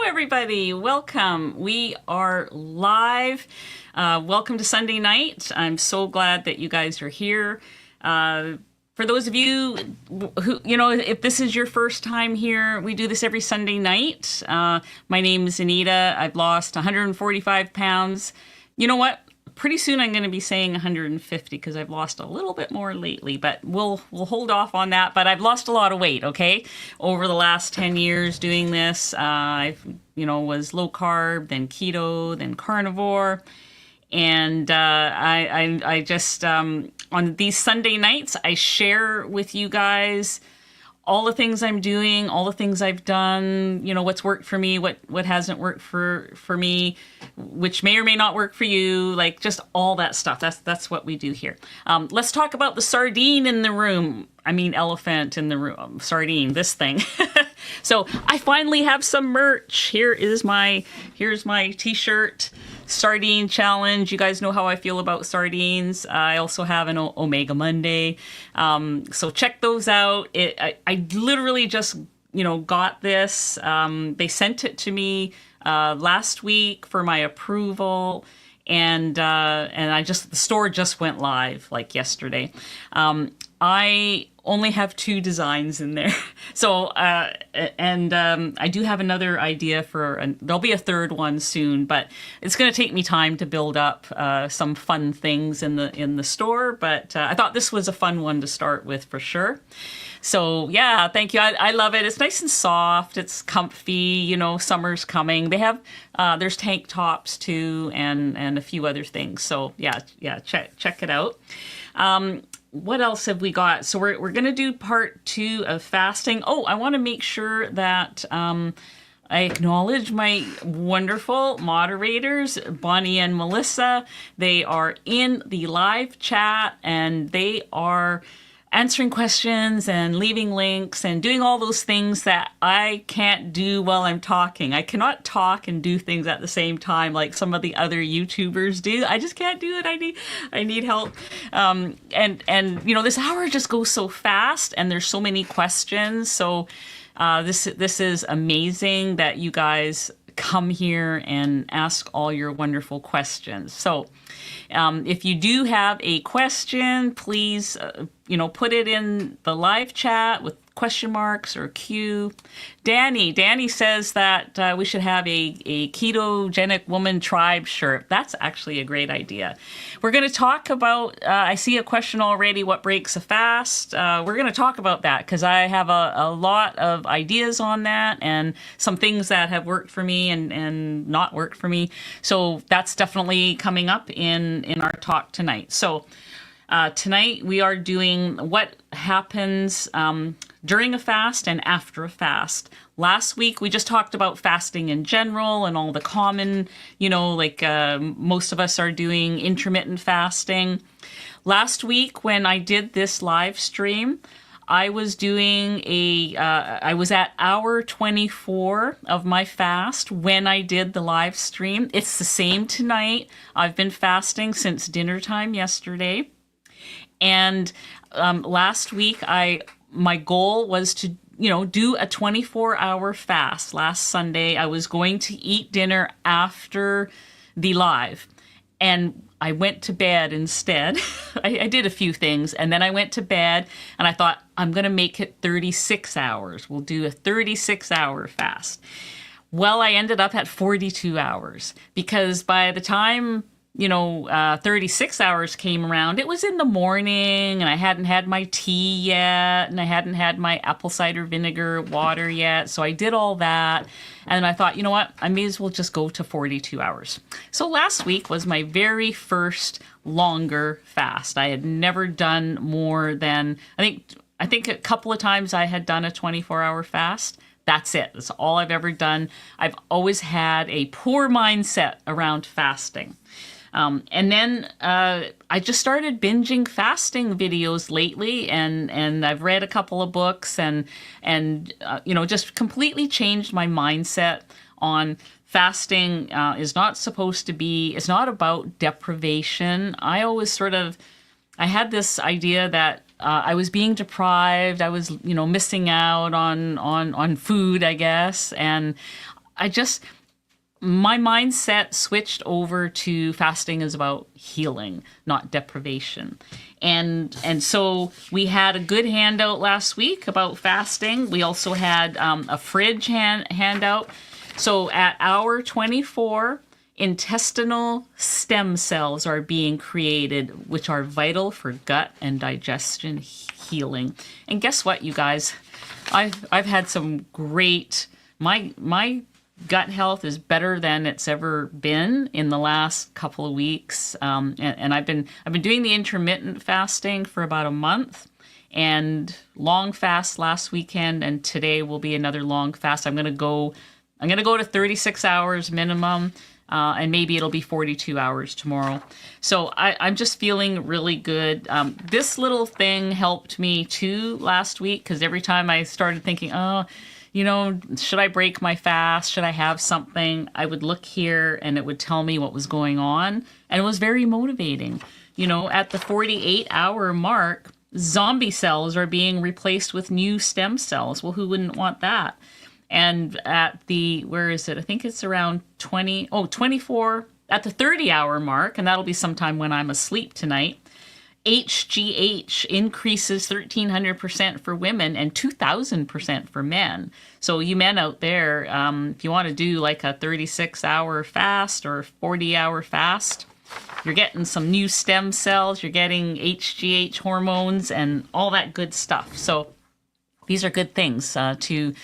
everybody. Welcome. We are live. Welcome to Sunday night. I'm so glad that you guys are here. For those of you who, if this is your first time here, we do this every Sunday night. My name is Anita. I've lost 145 pounds. You know what? Pretty soon I'm going to be saying 150 because I've lost a little bit more lately, but we'll hold off on that. But I've lost a lot of weight, okay? Over the last 10 years doing this, I was low carb, then keto, then carnivore. And I just, on these Sunday nights, I share with you guys all the things I'm doing, all the things I've done, what's worked for me, what hasn't worked for me, which may or may not work for you, like just all that stuff. That's what we do here. Let's talk about the sardine in the room. I mean, elephant in the room, sardine, this thing. So I finally have some merch. Here's my t-shirt. Sardine challenge. You guys know how I feel about sardines. I also have an Omega Monday. So check those out. I literally just, got this. They sent it to me last week for my approval. And the store just went live like yesterday. I only have 2 designs in there. So, I do have another idea there'll be a third one soon, but it's going to take me time to build up some fun things in the store. But I thought this was a fun one to start with for sure. So yeah, thank you. I love it. It's nice and soft. It's comfy. Summer's coming. They have there's tank tops too, and a few other things. So yeah, check it out. What else have we got? So we're going to do part 2 of fasting. Oh, I want to make sure that I acknowledge my wonderful moderators, Bonnie and Melissa. They are in the live chat and they are answering questions and leaving links and doing all those things that I can't do while I'm talking. I cannot talk and do things at the same time like some of the other YouTubers do. I just can't do it. I need help. This hour just goes so fast and there's so many questions. So this is amazing that you guys come here and ask all your wonderful questions. So if you do have a question, please, put it in the live chat with question marks or Q. Danny says that we should have a ketogenic woman tribe shirt. That's actually a great idea. We're going to talk about, I see a question already, what breaks a fast? We're going to talk about that because I have a lot of ideas on that and some things that have worked for me and not worked for me. So that's definitely coming up in our talk tonight. So tonight we are doing what happens during a fast and after a fast. Last week we just talked about fasting in general and all the common, most of us are doing intermittent fasting. Last week when I did this live stream, I was doing I was at hour 24 of my fast when I did the live stream. It's the same tonight. I've been fasting since dinner time yesterday. And last week, my goal was to, do a 24-hour fast. Last Sunday, I was going to eat dinner after the live. And I went to bed instead. I did a few things. And then I went to bed and I thought, I'm going to make it 36 hours. We'll do a 36-hour fast. Well, I ended up at 42 hours because by the time 36 hours came around, it was in the morning and I hadn't had my tea yet and I hadn't had my apple cider vinegar water yet. So I did all that. And I thought, you know what, I may as well just go to 42 hours. So last week was my very first longer fast. I had never done more than, I think a couple of times I had done a 24-hour fast. That's it. That's all I've ever done. I've always had a poor mindset around fasting. And then I just started binging fasting videos lately, and I've read a couple of books, and just completely changed my mindset on fasting. Is not supposed to be. It's not about deprivation. I always I had this idea that I was being deprived. I was missing out on food, I guess, and I just, my mindset switched over to fasting is about healing, not deprivation. And so we had a good handout last week about fasting. We also had a fridge handout. So at hour 24, intestinal stem cells are being created, which are vital for gut and digestion healing. And guess what, you guys? I've had some great, my gut health is better than it's ever been in the last couple of weeks. And I've been doing the intermittent fasting for about a month, and long fast last weekend, and today will be another long fast. I'm gonna go to 36 hours minimum, and maybe it'll be 42 hours tomorrow. So I'm just feeling really good. This little thing helped me too last week, because every time I started thinking, oh, should I break my fast? Should I have something? I would look here and it would tell me what was going on. And it was very motivating. At the 48-hour mark, zombie cells are being replaced with new stem cells. Well, who wouldn't want that? And at the, where is it? I think it's around 24, at the 30-hour mark, and that'll be sometime when I'm asleep tonight, HGH increases 1,300% for women and 2,000% for men. So you men out there, if you want to do like a 36-hour fast or 40-hour fast, you're getting some new stem cells, you're getting HGH hormones and all that good stuff. So these are good things to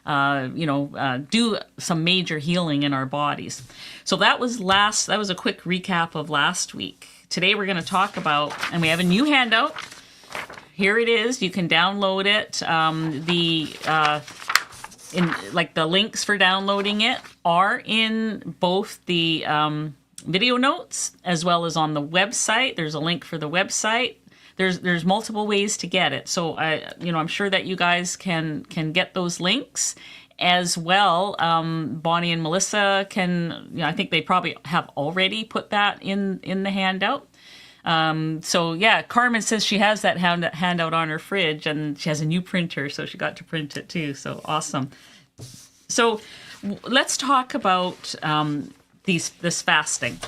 do some major healing in our bodies. So that was a quick recap of last week. Today we're going to talk about, and we have a new handout. Here it is. You can download it. The links for downloading it are in both the video notes as well as on the website. There's a link for the website. There's multiple ways to get it. So I'm sure that you guys can get those links as well. Bonnie and Melissa can, I think they probably have already put that in the handout. Carmen says she has that handout on her fridge, and she has a new printer, so she got to print it too. So awesome. So let's talk about this fasting.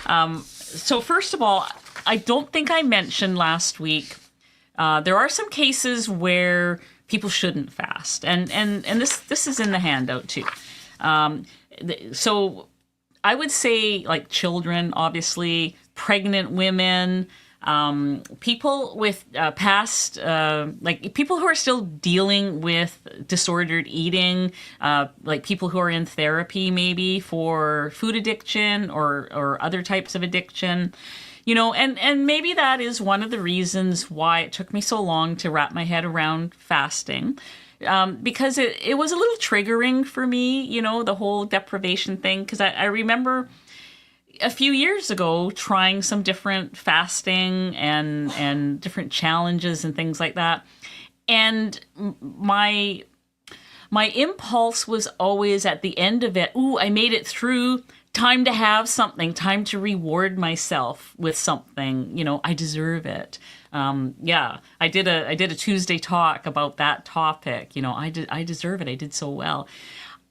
So first of all, I don't think I mentioned last week, there are some cases where people shouldn't fast. And this is in the handout too. So I would say like children, obviously, pregnant women, people with past, people who are still dealing with disordered eating, like people who are in therapy maybe for food addiction or other types of addiction. And maybe that is one of the reasons why it took me so long to wrap my head around fasting, because it was a little triggering for me, the whole deprivation thing, because I remember a few years ago trying some different fasting and different challenges and things like that. And my impulse was always at the end of it, ooh, I made it through. Time to have something, time to reward myself with something, I deserve it. I did a Tuesday talk about that topic, I deserve it. I did so well.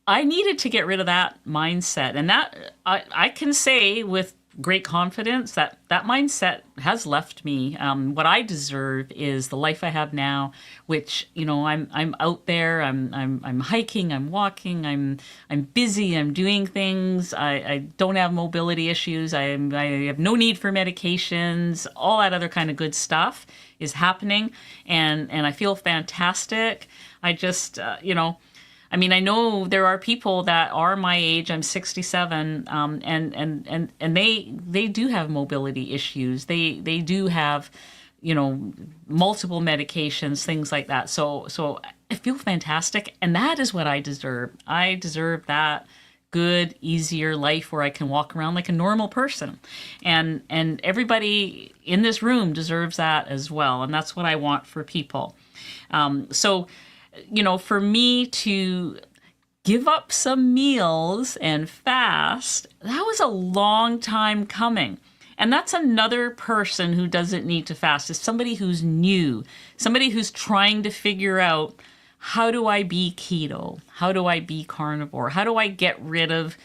I needed to get rid of that mindset, and that I can say with great confidence that mindset has left me. What I deserve is the life I have now, which I'm out there. I'm hiking. I'm walking. I'm busy. I'm doing things. I don't have mobility issues. I have no need for medications. All that other kind of good stuff is happening, and I feel fantastic. I just I know there are people that are my age. I'm 67, and they do have mobility issues. They do have, multiple medications, things like that. So I feel fantastic, and that is what I deserve. I deserve that good, easier life where I can walk around like a normal person, and everybody in this room deserves that as well, and that's what I want for people. For me to give up some meals and fast, that was a long time coming. And that's another person who doesn't need to fast, is somebody who's new, somebody who's trying to figure out how do I be keto? How do I be carnivore? How do I get rid of,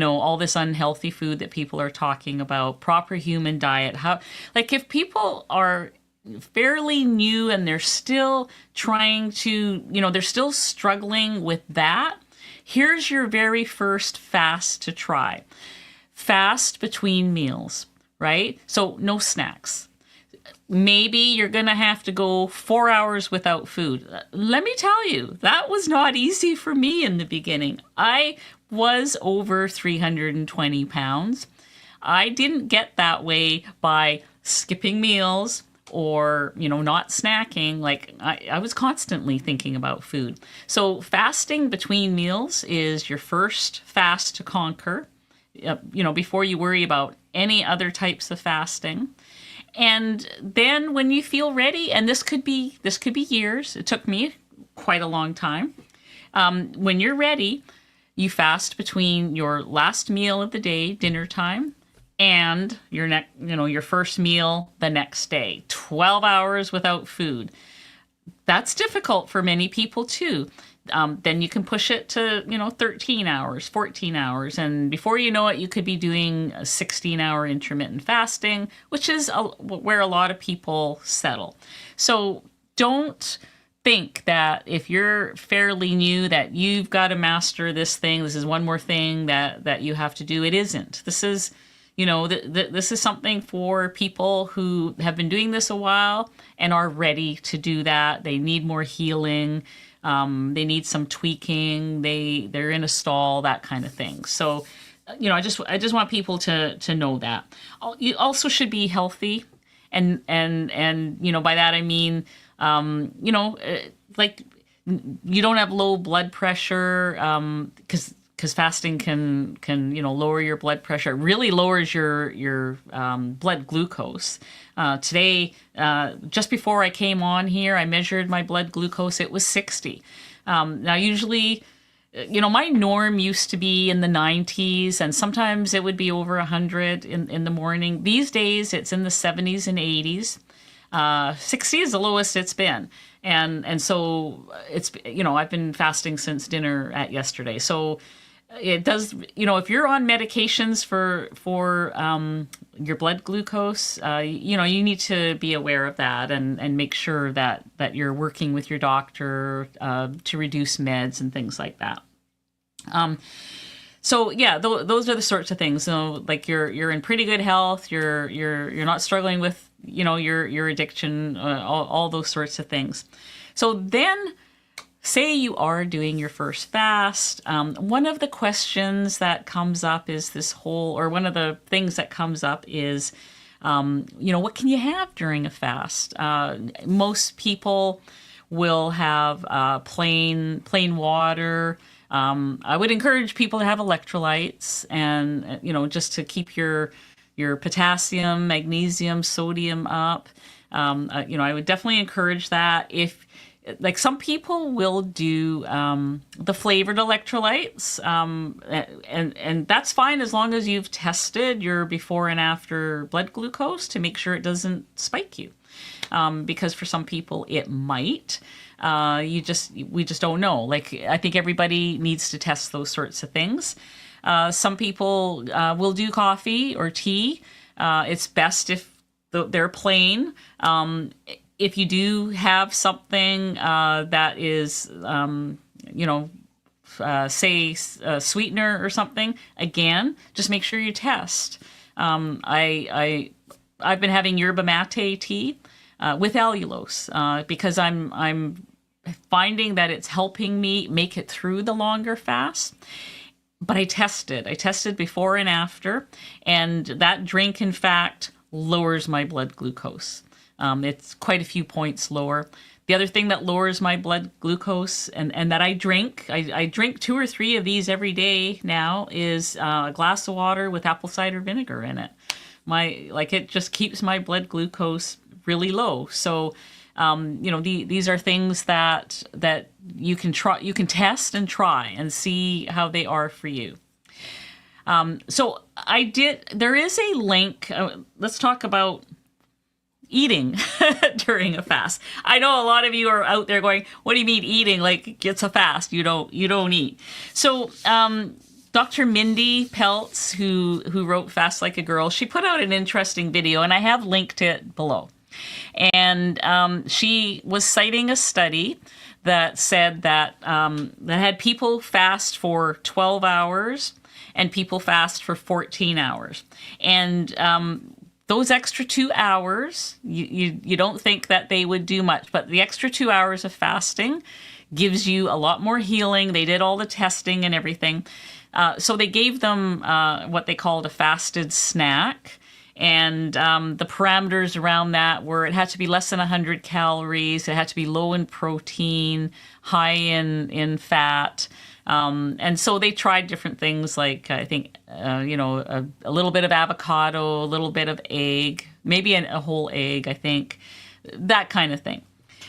all this unhealthy food that people are talking about, proper human diet? How, like, if people are fairly new and they're still trying to, they're still struggling with that, here's your very first fast to try. Fast between meals, right? So no snacks. Maybe you're going to have to go 4 hours without food. Let me tell you, that was not easy for me in the beginning. I was over 320 pounds. I didn't get that way by skipping meals or, not snacking. Like I was constantly thinking about food. So fasting between meals is your first fast to conquer, before you worry about any other types of fasting. And then when you feel ready, and this could be years, it took me quite a long time. When you're ready, you fast between your last meal of the day, dinner time, and your first meal the next day. 12 hours without food. That's difficult for many people too. Then you can push it to, 13 hours, 14 hours. And before you know it, you could be doing a 16-hour intermittent fasting, which is where a lot of people settle. So don't think that if you're fairly new that you've got to master this thing. This is one more thing that you have to do. It isn't. This is, this is something for people who have been doing this a while and are ready to do that. They need more healing. They need some tweaking. They're in a stall, that kind of thing. So, I just want people to know that. You also should be healthy, and by that I mean, like you don't have low blood pressure, because fasting can lower your blood pressure. It really lowers your blood glucose. Today, just before I came on here, I measured my blood glucose. It was 60. Now, usually, my norm used to be in the 90s, and sometimes it would be over 100 in the morning. These days, it's in the 70s and 80s. 60 is the lowest it's been. And so it's, I've been fasting since dinner at yesterday. So it does, if you're on medications for your blood glucose, you need to be aware of that and make sure that you're working with your doctor to reduce meds and things like that. So yeah, those are the sorts of things. So like you're in pretty good health. You're not struggling with your addiction, all those sorts of things. So then, say you are doing your first fast. One of the questions that comes up is one of the things that comes up is, what can you have during a fast? Most people will have plain water. I would encourage people to have electrolytes and, just to keep your potassium, magnesium, sodium up. I would definitely encourage that. If like some people will do the flavored electrolytes, and that's fine as long as you've tested your before and after blood glucose to make sure it doesn't spike you, because for some people it might. We just don't know. Like I think everybody needs to test those sorts of things. Some people will do coffee or tea. It's best if they're plain. If you do have something that is, say a sweetener or something, again, just make sure you test. I've been having yerba mate tea with allulose because I'm finding that it's helping me make it through the longer fast. But I tested before and after, and that drink, in fact, lowers my blood glucose. It's quite a few points lower. The other thing that lowers my blood glucose and that I drink 2 or 3 of these every day now is a glass of water with apple cider vinegar in it. It just keeps my blood glucose really low. So, these are things that you can try, you can test and try and see how they are for you. There is a link. Let's talk about eating during a fast. I know a lot of you are out there going, what do you mean eating? Like, it's a fast. You don't eat. So, Dr. Mindy Peltz, who wrote Fast Like a Girl, she put out an interesting video, and I have linked it below. And she was citing a study that said that that had people fast for 12 hours and people fast for 14 hours. And those extra 2 hours, you don't think that they would do much, but the extra 2 hours of fasting gives you a lot more healing. They did all the testing and everything. So they gave them what they called a fasted snack. And the parameters around that were it had to be less than 100 calories. It had to be low in protein, high in fat. And so they tried different things like, I think, a little bit of avocado, a little bit of egg, maybe a whole egg, I think, that kind of thing.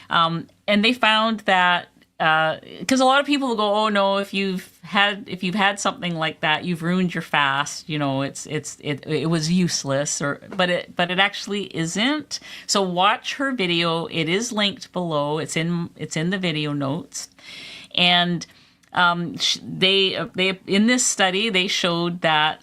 And they found that because a lot of people will go, oh no, if you've had something like that, you've ruined your fast. It was useless, but it actually isn't. So watch her video. It is linked below. It's in the video notes, and they in this study they showed that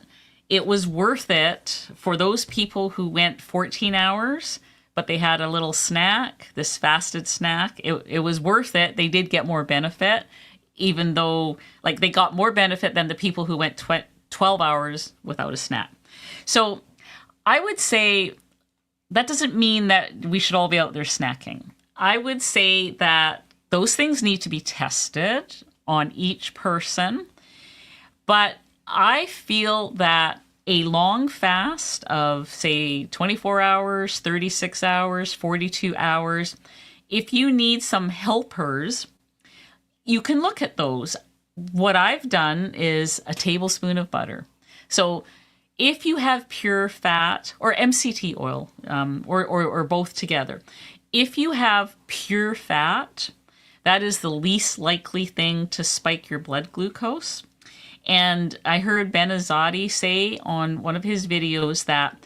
it was worth it for those people who went 14 hours. But they had a little snack, this fasted snack. It was worth it. They did get more benefit, even though they got more benefit than the people who went 12 hours without a snack. So I would say that doesn't mean that we should all be out there snacking. I would say that those things need to be tested on each person. But I feel that a long fast of, say, 24 hours, 36 hours, 42 hours, if you need some helpers, you can look at those. What I've done is a tablespoon of butter. So if you have pure fat or MCT oil, or both together, if you have pure fat, that is the least likely thing to spike your blood glucose. And I heard Ben Azadi say on one of his videos that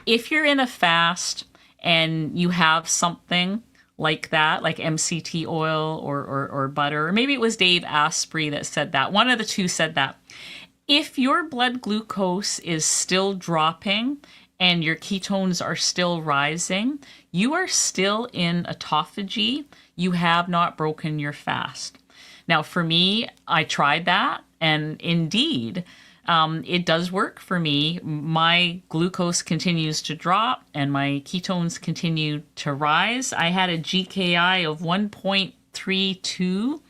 if you're in a fast and you have something like that, like MCT oil or butter, or maybe it was Dave Asprey that said that. One of the two said that. If your blood glucose is still dropping and your ketones are still rising, you are still in autophagy. You have not broken your fast. Now, for me, I tried that. And indeed, it does work for me. My glucose continues to drop and my ketones continue to rise. I had a GKI of 1.32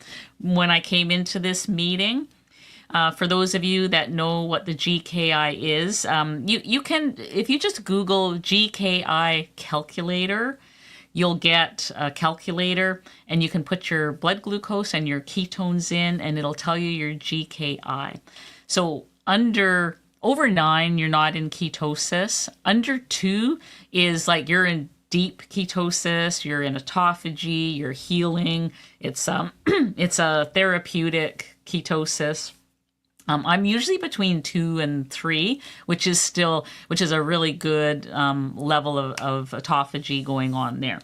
when I came into this meeting. For those of you that know what the GKI is, you can, if you just Google GKI calculator, you'll get a calculator and you can put your blood glucose and your ketones in and it'll tell you your GKI. So over 9, you're not in ketosis. Under 2 is like you're in deep ketosis, you're in autophagy, you're healing. It's it's a therapeutic ketosis. I'm usually between 2 and 3, which is a really good level of autophagy going on there.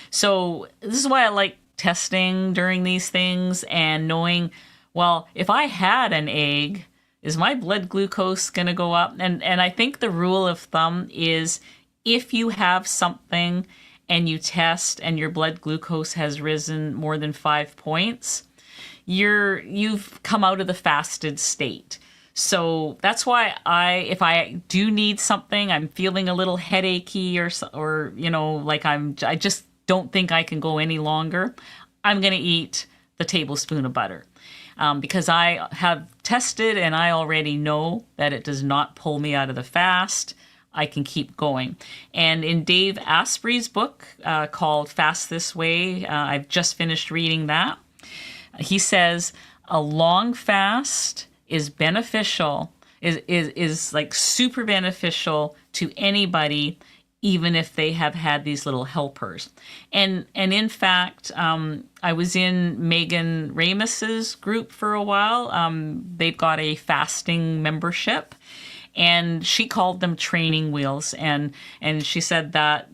So this is why I like testing during these things and knowing, well, if I had an egg, is my blood glucose going to go up? And I think the rule of thumb is if you have something and you test and your blood glucose has risen more than 5 points, you've come out of the fasted state. So that's why if I do need something, I'm feeling a little headachy or I just don't think I can go any longer, I'm going to eat the tablespoon of butter. Because I have tested and I already know that it does not pull me out of the fast. I can keep going. And in Dave Asprey's book called Fast This Way, I've just finished reading that. He says a long fast is beneficial, is like super beneficial to anybody, even if they have had these little helpers. And in fact, I was in Megan Ramos's group for a while. They've got a fasting membership. and she called them training wheels. And she said that,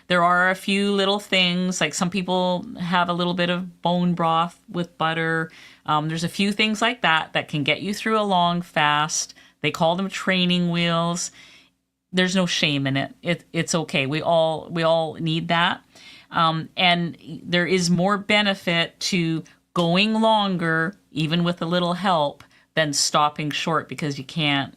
there are a few little things, like some people have a little bit of bone broth with butter. There's a few things like that that can get you through a long fast. They call them training wheels. There's no shame in it. It's okay. We all need that. And there is more benefit to going longer, even with a little help, than stopping short because you can't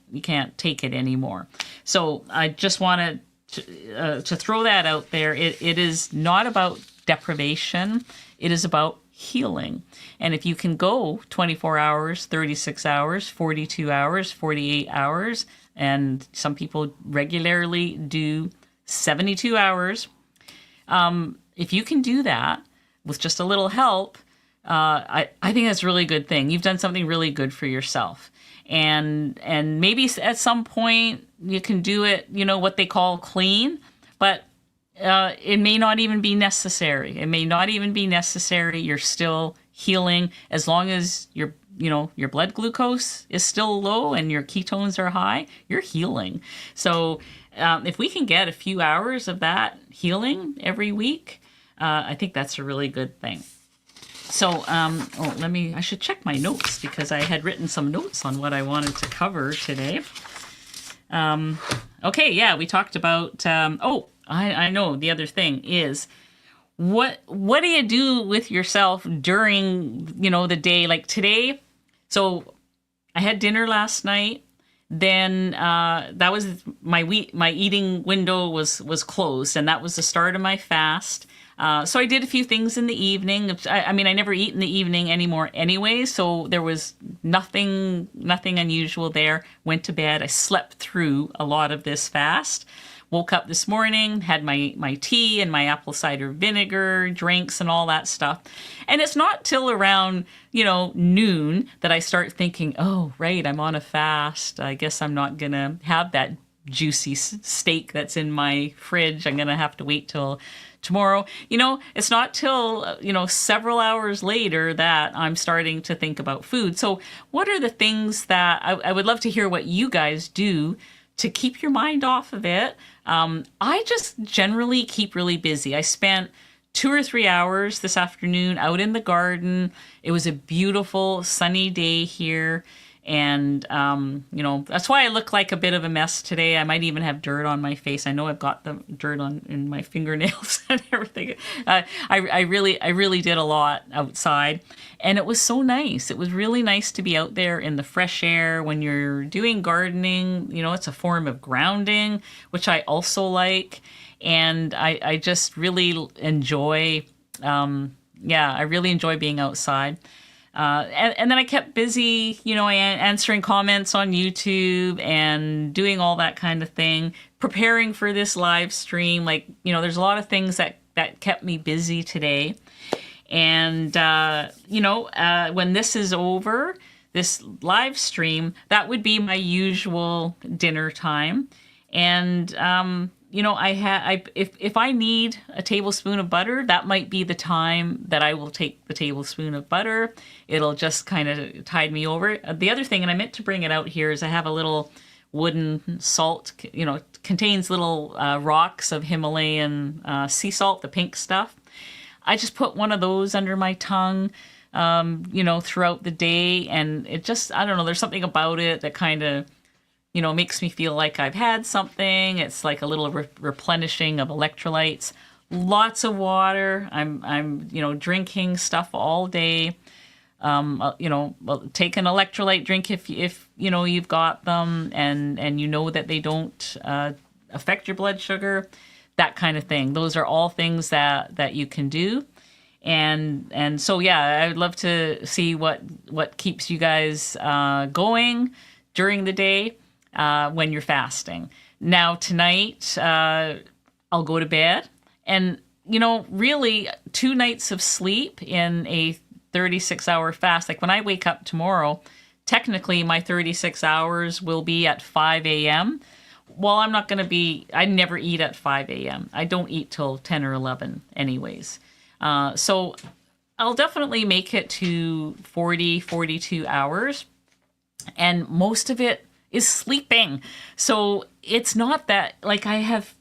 take it anymore. So I just wanted to throw that out there. It is not about deprivation. It is about healing. And if you can go 24 hours, 36 hours, 42 hours, 48 hours, and some people regularly do 72 hours, if you can do that with just a little help, I think that's a really good thing. You've done something really good for yourself. And maybe at some point you can do it, what they call clean, but it may not even be necessary. You're still healing as long as your blood glucose is still low and your ketones are high, you're healing. So if we can get a few hours of that healing every week, I think that's a really good thing. So, I should check my notes because I had written some notes on what I wanted to cover today. Okay, yeah, we talked about, I know the other thing is, what do you do with yourself during, the day? Like today, so I had dinner last night. Then that was my eating window was closed, and that was the start of my fast. So I did a few things in the evening. I never eat in the evening anymore anyway, so there was nothing unusual there. Went to bed. I slept through a lot of this fast. Woke up this morning, had my tea and my apple cider vinegar, drinks and all that stuff. And it's not till around, noon that I start thinking, oh, right, I'm on a fast. I guess I'm not going to have that juicy steak that's in my fridge. I'm going to have to wait till tomorrow. It's not till, several hours later that I'm starting to think about food. So what are the things that I would love to hear what you guys do to keep your mind off of it? I just generally keep really busy. I spent 2 or 3 hours this afternoon out in the garden. It was a beautiful sunny day here. And, that's why I look like a bit of a mess today. I might even have dirt on my face. I know I've got the dirt in my fingernails and everything. I really did a lot outside, and it was so nice. It was really nice to be out there in the fresh air when you're doing gardening. It's a form of grounding, which I also like. And I just really enjoy, I really enjoy being outside. And then I kept busy, answering comments on YouTube and doing all that kind of thing, preparing for this live stream. There's a lot of things that kept me busy today. And, when this is over, this live stream, that would be my usual dinner time. And, if I need a tablespoon of butter, that might be the time that I will take the tablespoon of butter. It'll just kind of tide me over. The other thing, and I meant to bring it out here, is I have a little wooden salt, contains little rocks of Himalayan sea salt, the pink stuff. I just put one of those under my tongue, throughout the day. And it just, I don't know, there's something about it that kind of, makes me feel like I've had something. It's like a little replenishing of electrolytes. Lots of water. I'm drinking stuff all day. Take an electrolyte drink if you've got them, and that they don't affect your blood sugar, that kind of thing. Those are all things that you can do. And so, yeah, I would love to see what keeps you guys going during the day. When you're fasting. Now tonight, I'll go to bed, and really 2 nights of sleep in a 36-hour fast. Like when I wake up tomorrow, technically my 36 hours will be at 5 a.m. Well, I never eat at 5 a.m. I don't eat till 10 or 11 anyways. So I'll definitely make it to 42 hours. And most of it is sleeping. So it's not that, like, I have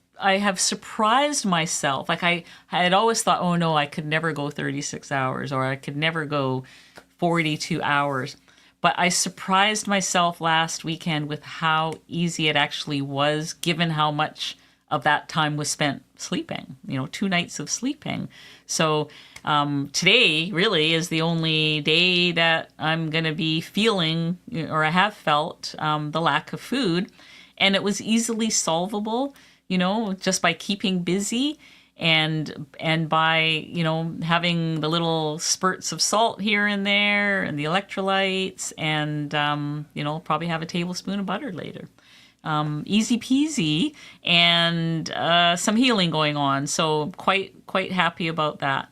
surprised myself. Like I had always thought, oh no, I could never go 36 hours or I could never go 42 hours. But I surprised myself last weekend with how easy it actually was, given how much of that time was spent sleeping, 2 nights of sleeping. So today really is the only day that I'm going to be feeling, or I have felt, the lack of food. And it was easily solvable, just by keeping busy and by, having the little spurts of salt here and there and the electrolytes and, probably have a tablespoon of butter later. Easy peasy, and some healing going on. So quite happy about that.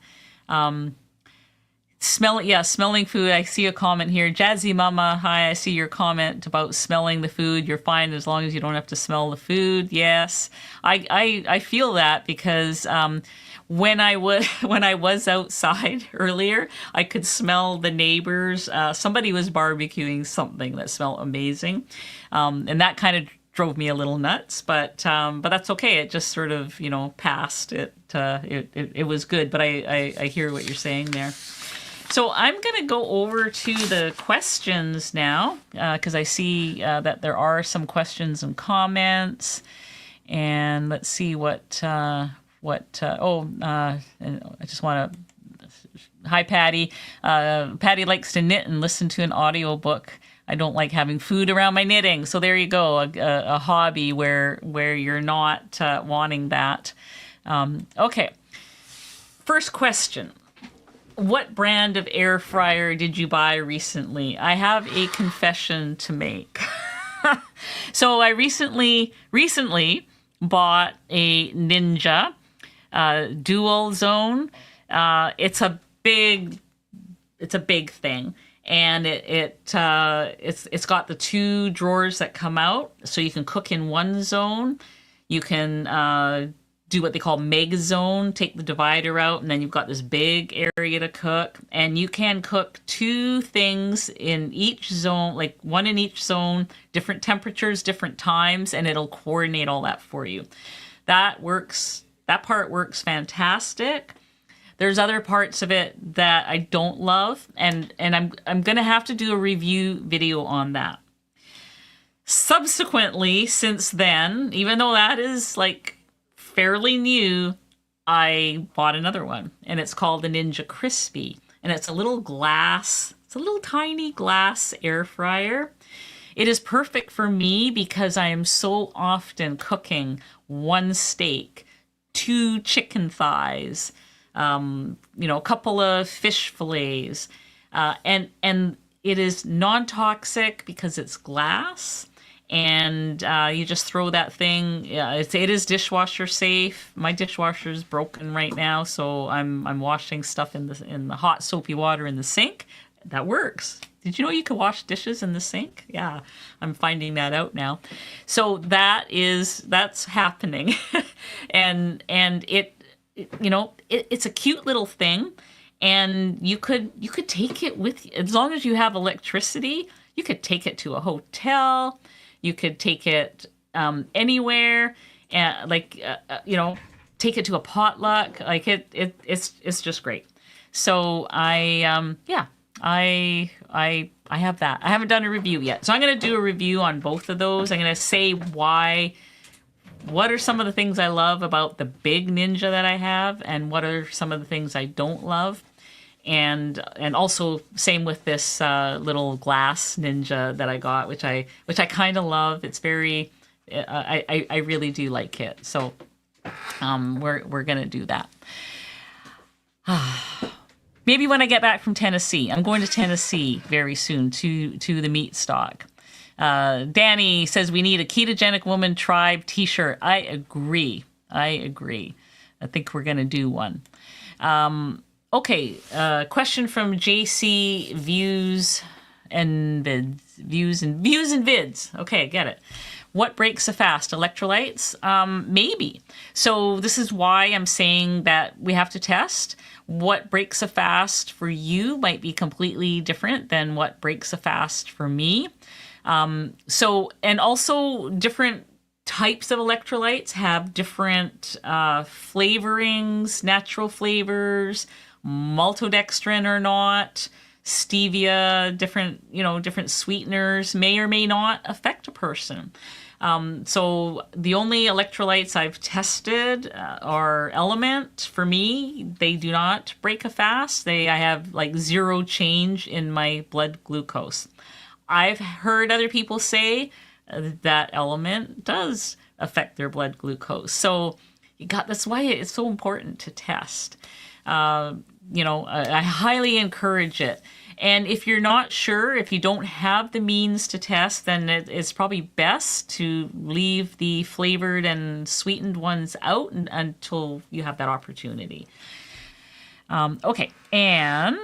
Smelling food. I see a comment here. Jazzy Mama, hi, I see your comment about smelling the food. You're fine as long as you don't have to smell the food. Yes, I feel that because when I was outside earlier, I could smell the neighbors. Somebody was barbecuing something that smelled amazing, and that kind of drove me a little nuts. But that's okay. It just sort of passed. It was good. But I hear what you're saying there. So I'm going to go over to the questions now because I see that there are some questions and comments. And let's see what I just want to... Hi, Patty. Patty likes to knit and listen to an audiobook. I don't like having food around my knitting. So there you go, a hobby where you're not wanting that. Okay. First question. What brand of air fryer did you buy recently? I have a confession to make. So I recently bought a Ninja dual zone. It's a big thing, and it's got the 2 drawers that come out, so you can cook in one zone. You can do what they call meg zone, take the divider out, and then you've got this big area to cook. And you can cook 2 things in each zone, like 1 in each zone, different temperatures, different times, and it'll coordinate all that for you. That part works fantastic. There's other parts of it that I don't love, and I'm gonna have to do a review video on that. Subsequently, since then, even though that is like fairly new, I bought another one, and it's called the Ninja Crispy, and it's a little tiny glass air fryer. It is perfect for me because I am so often cooking 1 steak, 2 chicken thighs, a couple of fish fillets, and it is non-toxic because it's glass. And you just throw that thing. It is dishwasher safe. My dishwasher is broken right now, so I'm washing stuff in the hot soapy water in the sink. That works. Did you know you can wash dishes in the sink? Yeah, I'm finding that out now. So that's happening, and it's a cute little thing, and you could take it with you as long as you have electricity. You could take it to a hotel. You could take it anywhere, and take it to a potluck. Like it's just great. So I have that. I haven't done a review yet, so I'm going to do a review on both of those. I'm going to say what are some of the things I love about the big Ninja that I have, and what are some of the things I don't love. And also same with this little glass Ninja that I got, which I kind of love. It's very, I really do like it. So we're gonna do that. Maybe when I get back from Tennessee. I'm going to Tennessee very soon to the meat stock. Danny says we need a ketogenic woman tribe T-shirt. I agree. I think we're gonna do one. Okay, question from JC Views and Vids. Okay, get it. What breaks a fast? Electrolytes? Maybe. So this is why I'm saying that we have to test. What breaks a fast for you might be completely different than what breaks a fast for me. So, and also different types of electrolytes have different flavorings, natural flavors, maltodextrin or not, stevia, different sweeteners may or may not affect a person. So the only electrolytes I've tested are Element. For me, they do not break a fast. I have like zero change in my blood glucose. I've heard other people say that Element does affect their blood glucose. So that's why it's so important to test. I highly encourage it. And if you're not sure, if you don't have the means to test, then it's probably best to leave the flavored and sweetened ones out until you have that opportunity. Okay, Anne,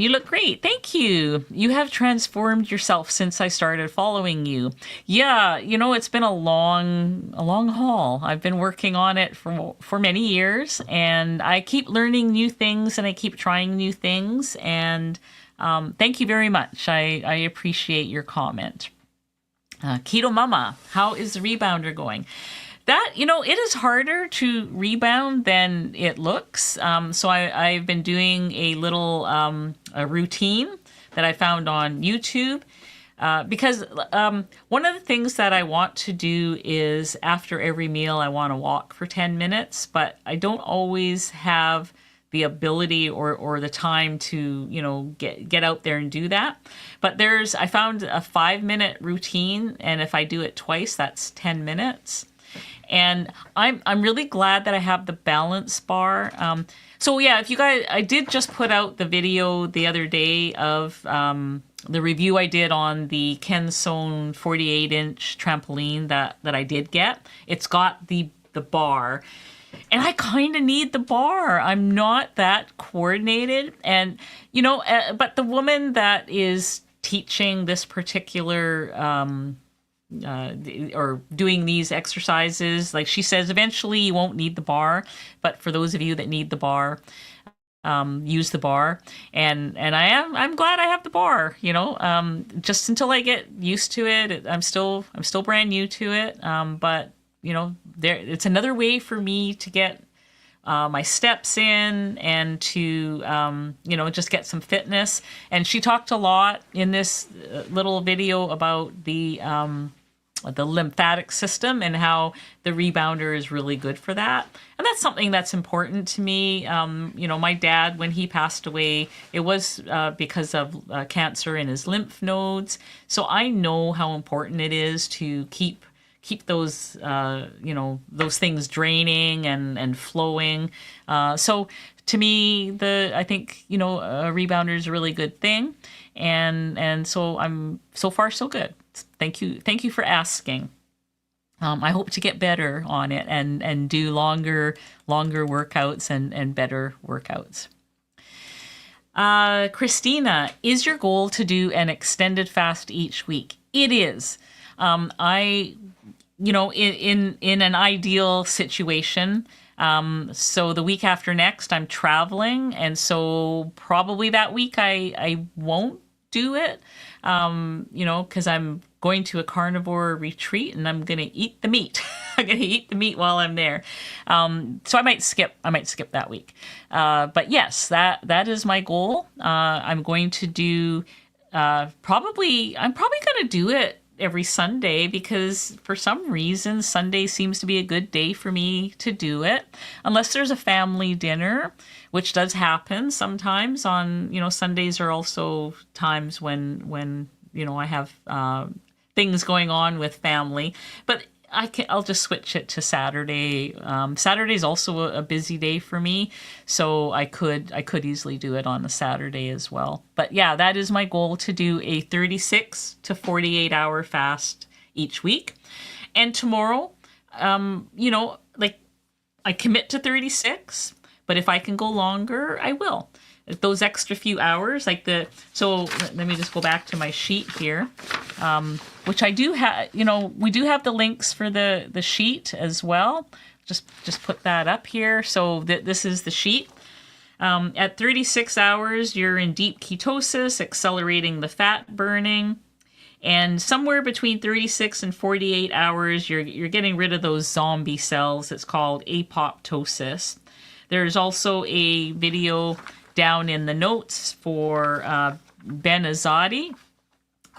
you look great. Thank you. You have transformed yourself since I started following you. Yeah, it's been a long haul. I've been working on it for many years, and I keep learning new things and I keep trying new things. And thank you very much. I appreciate your comment. Keto Mama, how is the rebounder going? That, it is harder to rebound than it looks. So I've been doing a little a routine that I found on YouTube because one of the things that I want to do is after every meal, I want to walk for 10 minutes, but I don't always have the ability or the time to, get out there and do that. But I found a 5-minute routine, and if I do it twice, that's 10 minutes. And I'm really glad that I have the balance bar. So yeah, if you guys, I did just put out the video the other day of the review I did on the Kensone 48-inch trampoline that I did get. It's got the bar. And I kind of need the bar. I'm not that coordinated. And, but the woman that is teaching this particular or doing these exercises, like she says, eventually you won't need the bar, but for those of you that need the bar, use the bar. And I'm glad I have the bar, just until I get used to it. I'm still brand new to it, but it's another way for me to get my steps in and to just get some fitness. And she talked a lot in this little video about the lymphatic system and how the rebounder is really good for that. And that's something that's important to me. My dad, when he passed away, it was because of cancer in his lymph nodes. So I know how important it is to keep those those things draining and flowing. So to me, I think a rebounder is a really good thing, and so I'm so far so good. Thank you for asking. I hope to get better on it and do longer workouts and better workouts. Christina, is your goal to do an extended fast each week? It is. In an ideal situation, so the week after next, I'm traveling, and so probably that week I won't do it, because I'm going to a carnivore retreat and I'm going to eat the meat. I'm going to eat the meat while I'm there. So I might skip that week. But yes, that is my goal. I'm going to do, I'm probably going to do it every Sunday because for some reason Sunday seems to be a good day for me to do it, unless there's a family dinner, which does happen sometimes. On Sundays are also times when I have things going on with family, but I'll just switch it to Saturday. Saturday is also a busy day for me, so I could easily do it on a Saturday as well. But yeah, that is my goal, to do a 36 to 48 hour fast each week. And tomorrow, I commit to 36, but if I can go longer, I will. Those extra few hours, so let me just go back to my sheet here, which I do have, we do have the links for the sheet as well. Just put that up here. So this is the sheet. At 36 hours, you're in deep ketosis, accelerating the fat burning. And somewhere between 36 and 48 hours, you're getting rid of those zombie cells. It's called apoptosis. There's also a video down in the notes for Ben Azadi,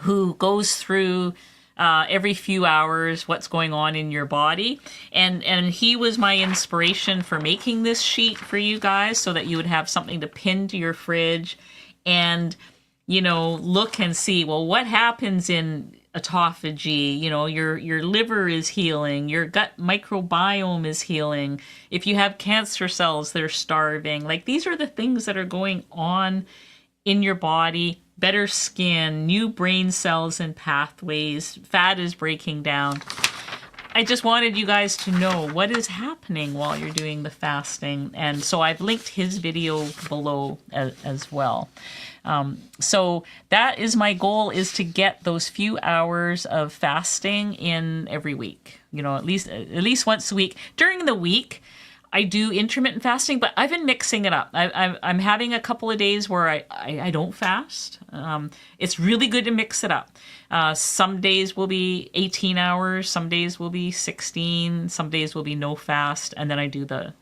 who goes through every few hours what's going on in your body. And he was my inspiration for making this sheet for you guys so that you would have something to pin to your fridge and, you know, look and see, well, what happens in autophagy? You know, your liver is healing, your gut microbiome is healing. If you have cancer cells, they're starving. Like, these are the things that are going on in your body. Better skin, new brain cells and pathways, fat is breaking down. I just wanted you guys to know what is happening while you're doing the fasting. And so I've linked his video below as well. So that is my goal, is to get those few hours of fasting in every week. You know, at least once a week. During the week, I do intermittent fasting, but I've been mixing it up. I'm having a couple of days where I don't fast. It's really good to mix it up. Some days will be 18 hours, some days will be 16, some days will be no fast, and then I do the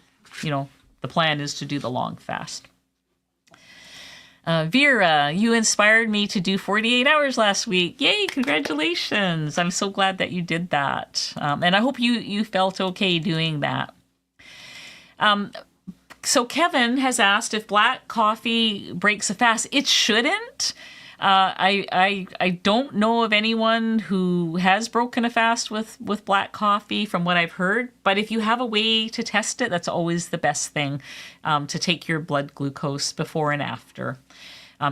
plan is to do the long fast. Vera, you inspired me to do 48 hours last week. Yay, congratulations. I'm so glad that you did that. And I hope you felt okay doing that. So Kevin has asked if black coffee breaks a fast. It shouldn't. I don't know of anyone who has broken a fast with black coffee from what I've heard. But if you have a way to test it, that's always the best thing, to take your blood glucose before and after,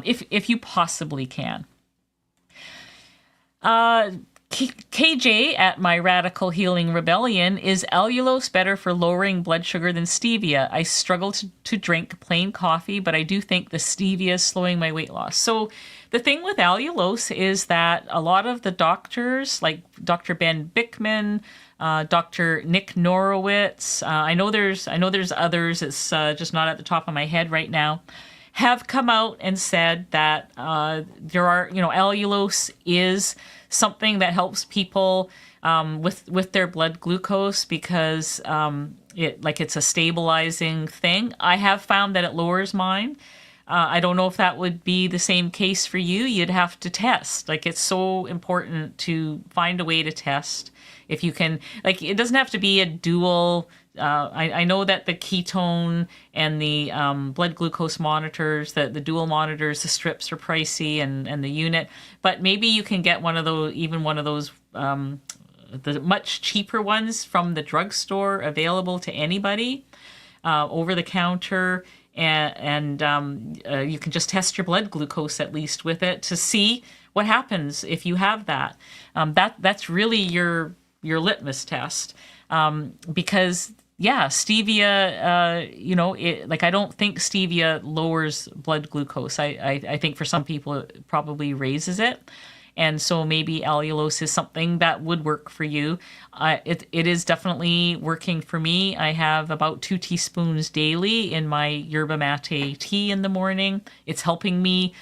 if you possibly can. KJ at My Radical Healing Rebellion, is allulose better for lowering blood sugar than stevia? I struggle to drink plain coffee, but I do think the stevia is slowing my weight loss. So the thing with allulose is that a lot of the doctors, like Dr. Ben Bickman, Dr. Nick Norowitz, I know there's others, it's just not at the top of my head right now, have come out and said that there are, allulose is something that helps people with their blood glucose because it's a stabilizing thing. I have found that it lowers mine. I don't know if that would be the same case for you. You'd have to test. Like, it's so important to find a way to test. If you can, like, it doesn't have to be a dual. I know that the ketone and the blood glucose monitors, the dual monitors, the strips are pricey and the unit, but maybe you can get one of those, the much cheaper ones from the drugstore, available to anybody, over the counter, and you can just test your blood glucose at least with it to see what happens if you have that. That's really your litmus test, because stevia, I don't think stevia lowers blood glucose. I think for some people it probably raises it. And so maybe allulose is something that would work for you. It is definitely working for me. I have about 2 teaspoons daily in my yerba mate tea in the morning. It's helping me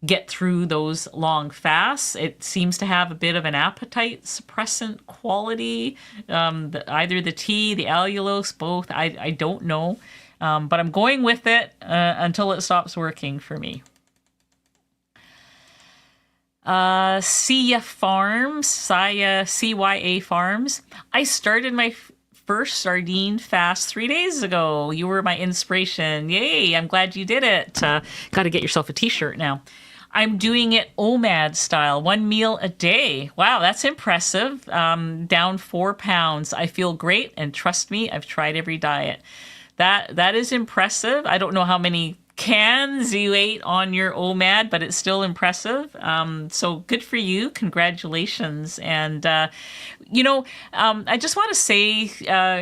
get through those long fasts. It seems to have a bit of an appetite suppressant quality. Either the tea, the allulose, both. I don't know. But I'm going with it until it stops working for me. CYA Farms. I started my first sardine fast 3 days ago. You were my inspiration. Yay, I'm glad you did it. Got to get yourself a t-shirt now. I'm doing it OMAD style, 1 meal a day. Wow, that's impressive. Down 4 pounds. I feel great, and trust me, I've tried every diet. That is impressive. I don't know how many cans you ate on your OMAD, but it's still impressive. So good for you. Congratulations. And, I just want to say,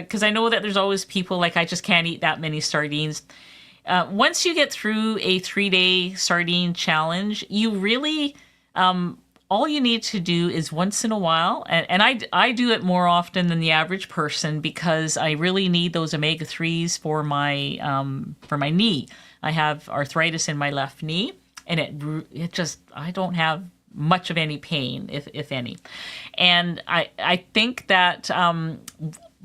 because I know that there's always people like, I just can't eat that many sardines. Once you get through a 3-day sardine challenge, you really, all you need to do is once in a while, and I do it more often than the average person because I really need those omega-3s for my knee. I have arthritis in my left knee, and it just, I don't have much of any pain, if any. And I think that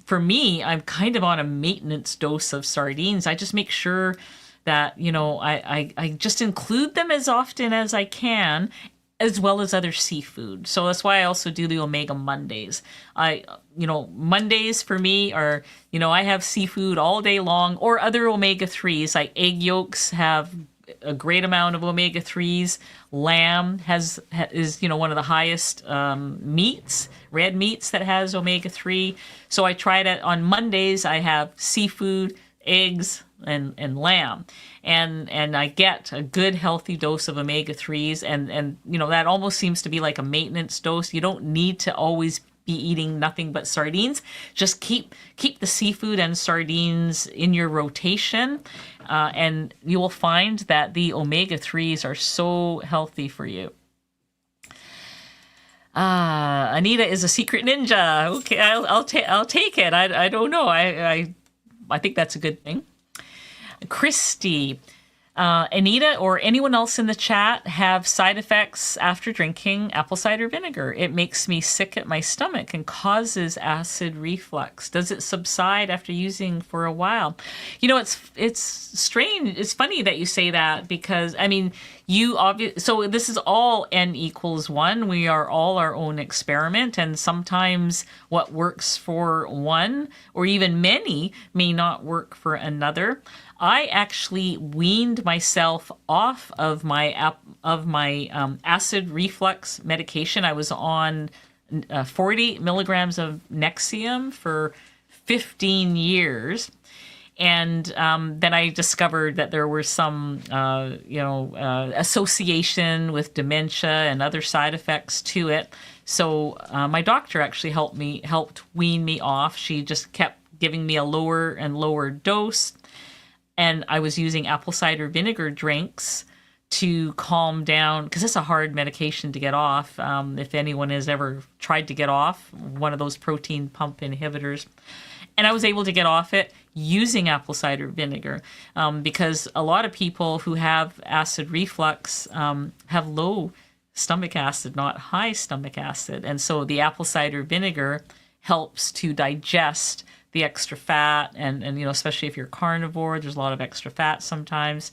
for me, I'm kind of on a maintenance dose of sardines. I just make sure that, I just include them as often as I can, as well as other seafood. So that's why I also do the Omega Mondays. Mondays for me are, I have seafood all day long, or other omega-3s, like egg yolks have a great amount of omega-3s. Lamb is one of the highest meats, red meats, that has omega-3. So I try to, on Mondays, I have seafood, eggs, and lamb, and I get a good healthy dose of omega-3s, and that almost seems to be like a maintenance dose. You don't need to always be eating nothing but sardines. Just keep the seafood and sardines in your rotation, and you will find that the omega-3s are so healthy for you. Anita is a secret ninja. Okay, I'll take it. I don't know. I think that's a good thing. Christy, Anita, or anyone else in the chat have side effects after drinking apple cider vinegar? It makes me sick at my stomach and causes acid reflux. Does it subside after using for a while? It's strange. It's funny that you say that, because so this is all N=1. We are all our own experiment, and sometimes what works for one or even many may not work for another. I actually weaned myself off of my acid reflux medication. I was on 40 milligrams of Nexium for 15 years. And then I discovered that there were some, association with dementia and other side effects to it. So my doctor actually helped wean me off. She just kept giving me a lower and lower dose. And I was using apple cider vinegar drinks to calm down, because it's a hard medication to get off. If anyone has ever tried to get off one of those protein pump inhibitors. And I was able to get off it using apple cider vinegar, because a lot of people who have acid reflux have low stomach acid, not high stomach acid. And so the apple cider vinegar helps to digest the extra fat, and especially if you're carnivore, there's a lot of extra fat sometimes.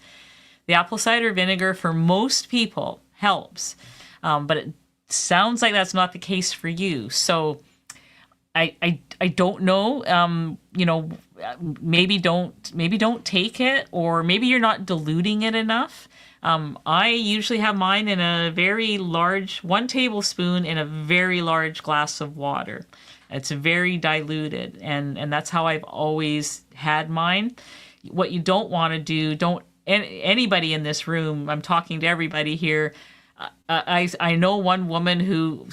The apple cider vinegar for most people helps, but it sounds like that's not the case for you. So I don't know, maybe don't take it, or maybe you're not diluting it enough. I usually have mine in a very large, 1 tablespoon in a very large glass of water. It's very diluted, and that's how I've always had mine. What you don't want to do, anybody in this room, I'm talking to everybody here. I know one woman who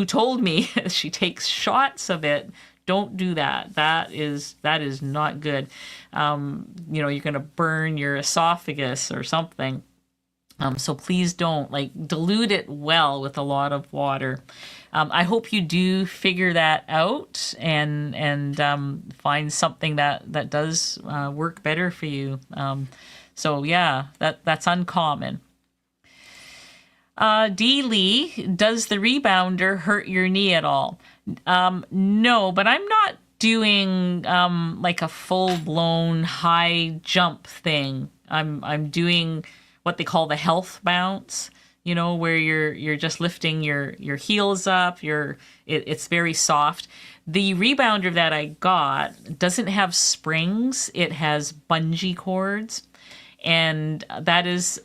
told me she takes shots of it. Don't do that. That is not good. You're going to burn your esophagus or something. So please don't, dilute it well with a lot of water. I hope you do figure that out and find something that does work better for you. So yeah, that's uncommon. D. Lee, does the rebounder hurt your knee at all? No, but I'm not doing a full-blown high jump thing. I'm doing what they call the health bounce, where you're just lifting your heels up. It's very soft. The rebounder that I got doesn't have springs. It has bungee cords, and that is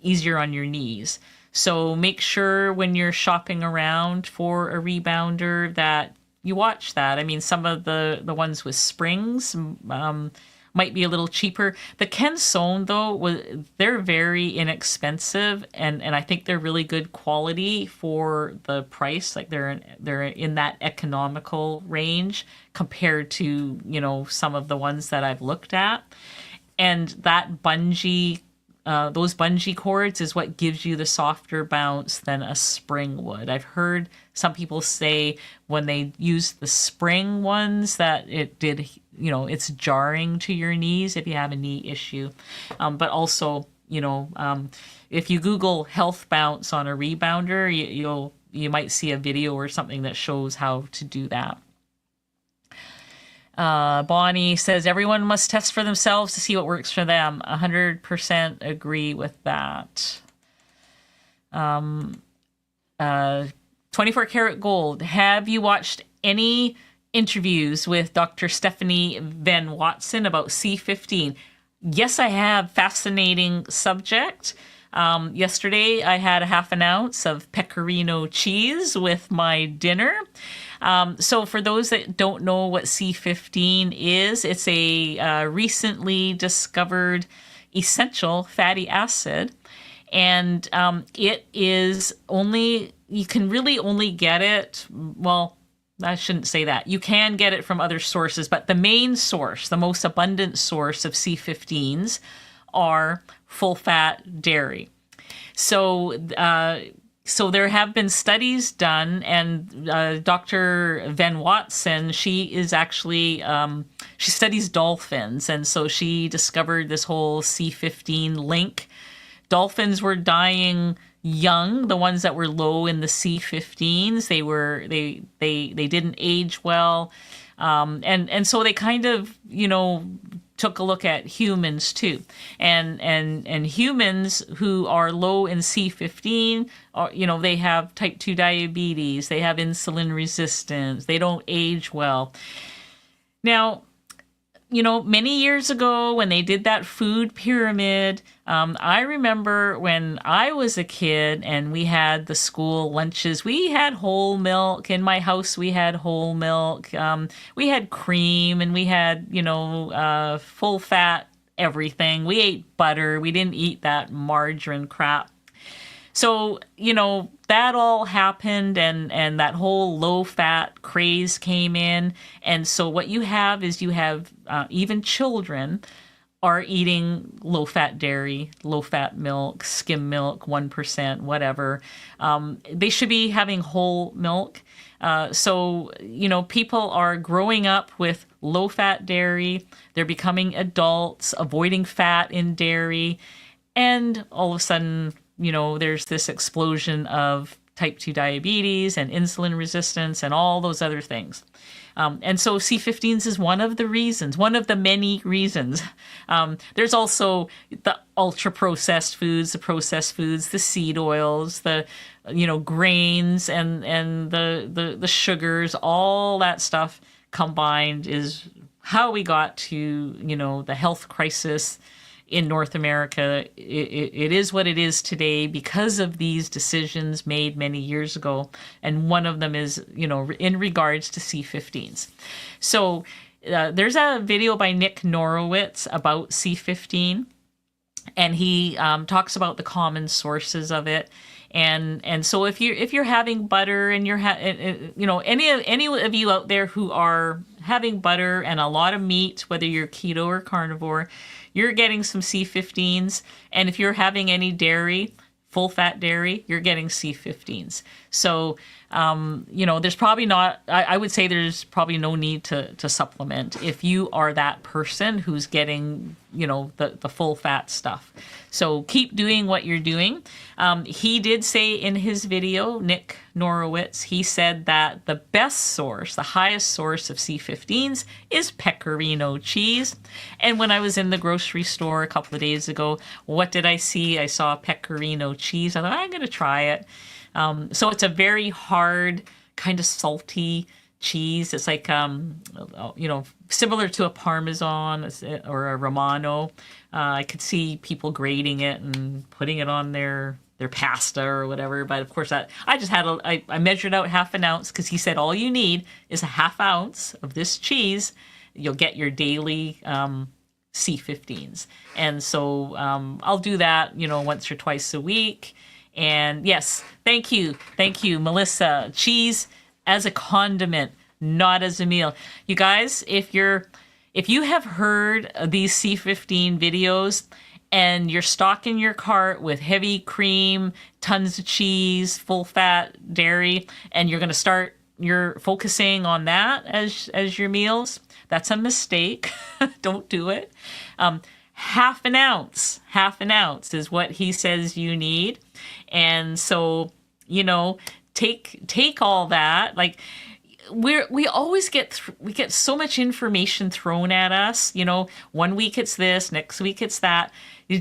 easier on your knees. So make sure when you're shopping around for a rebounder that you watch that. I mean, some of the ones with springs might be a little cheaper. The Kensone, though, they're very inexpensive, and I think they're really good quality for the price. They're in that economical range compared to some of the ones that I've looked at. And that bungee, those bungee cords is what gives you the softer bounce than a spring would. I've heard some people say when they used the spring ones that it did it's jarring to your knees if you have a knee issue. But also, if you Google health bounce on a rebounder, you might see a video or something that shows how to do that. Bonnie says everyone must test for themselves to see what works for them. 100% agree with that. 24 Karat Gold. Have you watched any interviews with Dr. Stephanie Van Watson about C15? Yes, I have. Fascinating subject. Yesterday, I had a half an ounce of pecorino cheese with my dinner. So for those that don't know what C15 is, it's a recently discovered essential fatty acid. And it is you can really only get it, well, I shouldn't say that. You can get it from other sources, but the main source, the most abundant source of C15s are full-fat dairy. So there have been studies done, and Dr. Van Watson, she is actually, she studies dolphins, and so she discovered this whole C15 link. Dolphins were dying young, the ones that were low in the C15s. They didn't age well, and so they kind of took a look at humans too, and humans who are low in C15 are, they have type 2 diabetes, they have insulin resistance, they don't age well. Now, many years ago when they did that food pyramid, I remember when I was a kid and we had the school lunches, we had whole milk. In my house, we had whole milk. We had cream, and we had, full fat everything. We ate butter. We didn't eat that margarine crap. So, that all happened, and that whole low-fat craze came in. And so what you have is even children are eating low-fat dairy, low-fat milk, skim milk, 1%, whatever. They should be having whole milk. So, people are growing up with low-fat dairy. They're becoming adults, avoiding fat in dairy. And all of a sudden, there's this explosion of type 2 diabetes and insulin resistance and all those other things. And so C15s is one of the many reasons. There's also the ultra-processed foods, the seed oils, the grains and the sugars, all that stuff combined is how we got to, the health crisis in North America. It is what it is today because of these decisions made many years ago. And one of them is, in regards to C15s. So there's a video by Nick Norowitz about C15, and he talks about the common sources of it. And so if you're having butter and you're any of you out there who are having butter and a lot of meat, whether you're keto or carnivore, you're getting some C15s. And if you're having any dairy, full fat dairy, you're getting C15s. So, there's probably not, I would say there's probably no need to supplement if you are that person who's getting, the full fat stuff. So keep doing what you're doing. He did say in his video, Nick Norowitz, he said that the best source, the highest source of C15s is pecorino cheese. And when I was in the grocery store a couple of days ago, what did I see? I saw pecorino cheese. I thought, I'm going to try it. So it's a very hard, kind of salty cheese. It's like, similar to a Parmesan or a Romano. I could see people grating it and putting it on their pasta or whatever. But of course, I measured out half an ounce because he said all you need is a half ounce of this cheese. You'll get your daily C15s. And so I'll do that, once or twice a week. And yes, thank you, Melissa. Cheese as a condiment, not as a meal. You guys, if you have heard these C15 videos and you're stocking your cart with heavy cream, tons of cheese, full fat dairy, and you're going to start you're focusing on that as your meals, that's a mistake. Don't do it. Half an ounce is what he says you need. And so, take all that. Like, we always get we get so much information thrown at us. 1 week it's this, next week it's that. You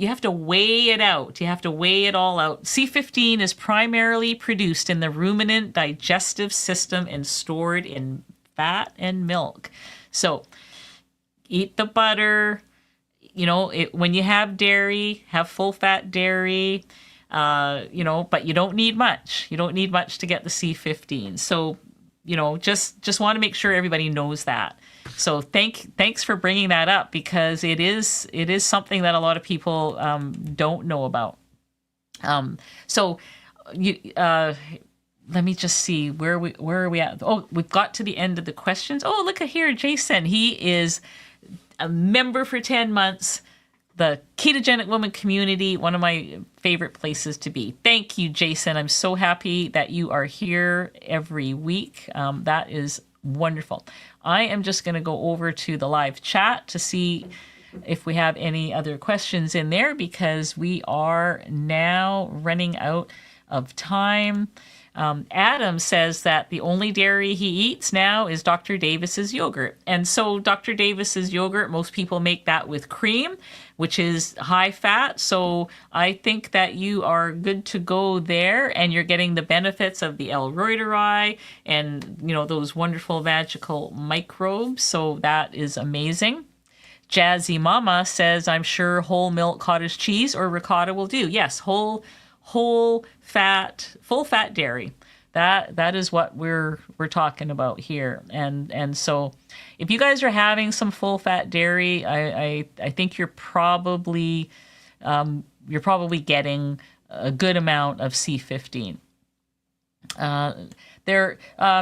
have to weigh it out. You have to weigh it all out. C15 is primarily produced in the ruminant digestive system and stored in fat and milk. So eat the butter. When you have dairy, have full fat dairy. But you don't need much. You don't need much to get the C15. So, just want to make sure everybody knows that. So thanks for bringing that up, because it is something that a lot of people don't know about. So let me just see where are we at? Oh, we've got to the end of the questions. Oh, look at here, Jason. He is a member for 10 months. The Ketogenic Woman community, one of my favorite places to be. Thank you, Jason. I'm so happy that you are here every week. That is wonderful. I am just going to go over to the live chat to see if we have any other questions in there, because we are now running out of time. Adam says that the only dairy he eats now is Dr. Davis's yogurt. And so Dr. Davis's yogurt, most people make that with cream, which is high fat. So I think that you are good to go there, and you're getting the benefits of the L. reuteri and, those wonderful magical microbes. So that is amazing. Jazzy Mama says, I'm sure whole milk cottage cheese or ricotta will do. Yes, whole fat, full fat dairy. That is what we're talking about here. And so if you guys are having some full fat dairy, I think you're probably getting a good amount of C15.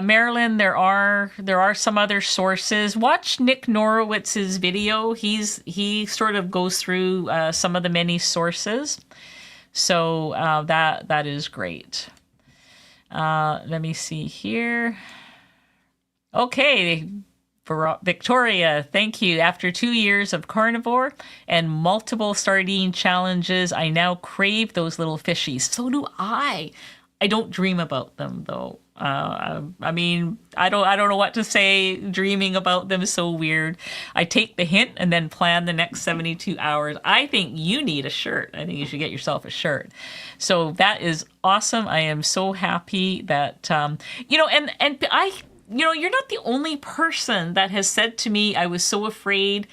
Marilyn, there are some other sources. Watch Nick Norowitz's video. He sort of goes through some of the many sources. So that is great. Let me see here. Okay, Victoria, thank you. After 2 years of carnivore and multiple sardine challenges, I now crave those little fishies. So do I. I don't dream about them, though. I don't know what to say. Dreaming about them is so weird. I take the hint and then plan the next 72 hours. I think you need a shirt. I think you should get yourself a shirt. So that is awesome. I am so happy that, and I, you're not the only person that has said to me, I was so afraid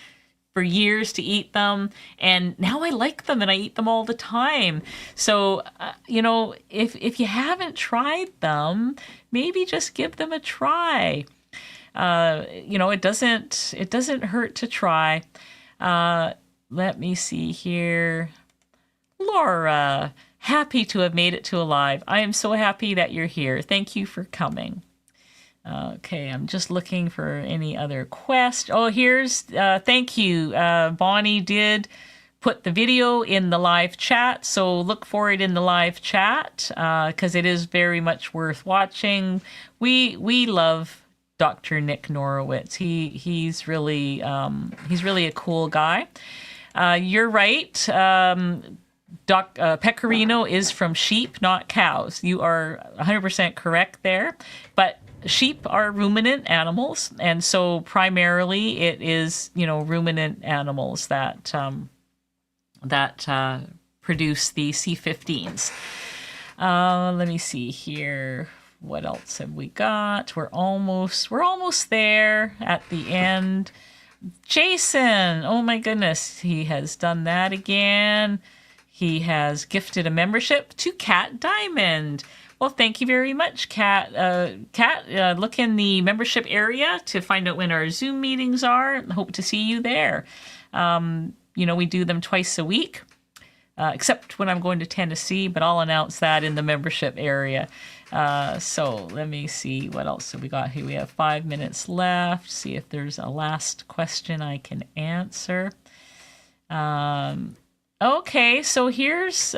for years to eat them, and now I like them and I eat them all the time. So, if you haven't tried them, maybe just give them a try. It doesn't hurt to try. Let me see here. Laura, happy to have made it to Alive. I am so happy that you're here. Thank you for coming. Okay, I'm just looking for any other quest. Oh, here's, thank you. Bonnie did put the video in the live chat, so look for it in the live chat, because it is very much worth watching. We love Dr. Nick Norowitz. He's really a cool guy. You're right. Pecorino is from sheep, not cows. You are 100% correct there, but sheep are ruminant animals, and so primarily it is, ruminant animals that produce the C15s. Let me see here. What else have we got? We're almost there at the end. Jason, oh my goodness, he has done that again. He has gifted a membership to Cat Diamond. Well, thank you very much, Kat. Kat, look in the membership area to find out when our Zoom meetings are. Hope to see you there. We do them twice a week, except when I'm going to Tennessee, but I'll announce that in the membership area. So let me see what else have we got here. We have 5 minutes left. See if there's a last question I can answer. Okay, so here's...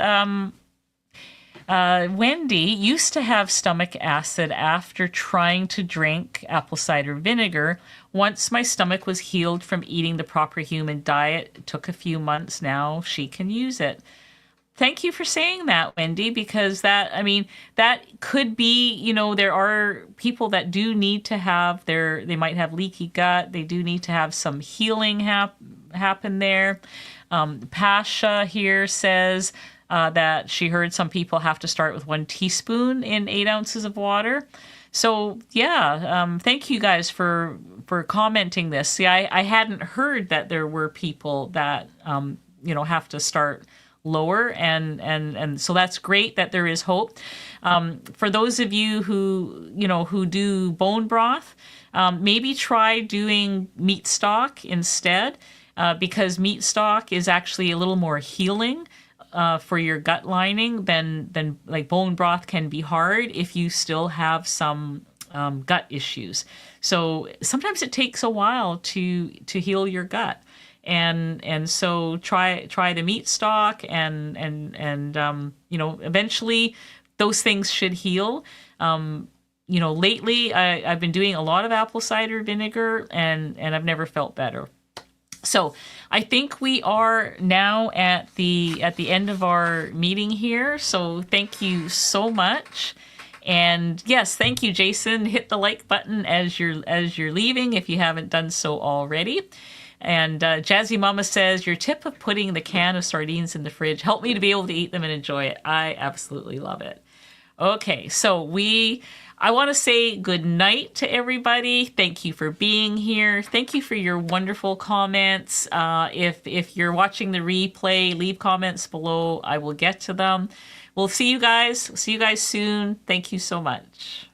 Wendy used to have stomach acid after trying to drink apple cider vinegar. Once my stomach was healed from eating the proper human diet, it took a few months now. She can use it. Thank you for saying that, Wendy, because that, I mean, that could be, there are people that do need to have they might have leaky gut. They do need to have some healing happen there. Pasha here says that she heard some people have to start with 1 teaspoon in 8 ounces of water. So yeah, thank you guys for commenting this. See, I hadn't heard that there were people that have to start lower, and so that's great that there is hope. For those of you who do bone broth, maybe try doing meat stock instead, because meat stock is actually a little more healing for your gut lining than like bone broth can be hard if you still have some gut issues. So sometimes it takes a while to heal your gut. And so try the meat stock and eventually those things should heal. Lately I've been doing a lot of apple cider vinegar and I've never felt better. So I think we are now at the end of our meeting here. So thank you so much. And yes, thank you, Jason. Hit the like button as you're leaving if you haven't done so already. And Jazzy Mama says, your tip of putting the can of sardines in the fridge helped me to be able to eat them and enjoy it. I absolutely love it. Okay, so I want to say good night to everybody. Thank you for being here. Thank you for your wonderful comments. If you're watching the replay, leave comments below. I will get to them. We'll see you guys. See you guys soon. Thank you so much.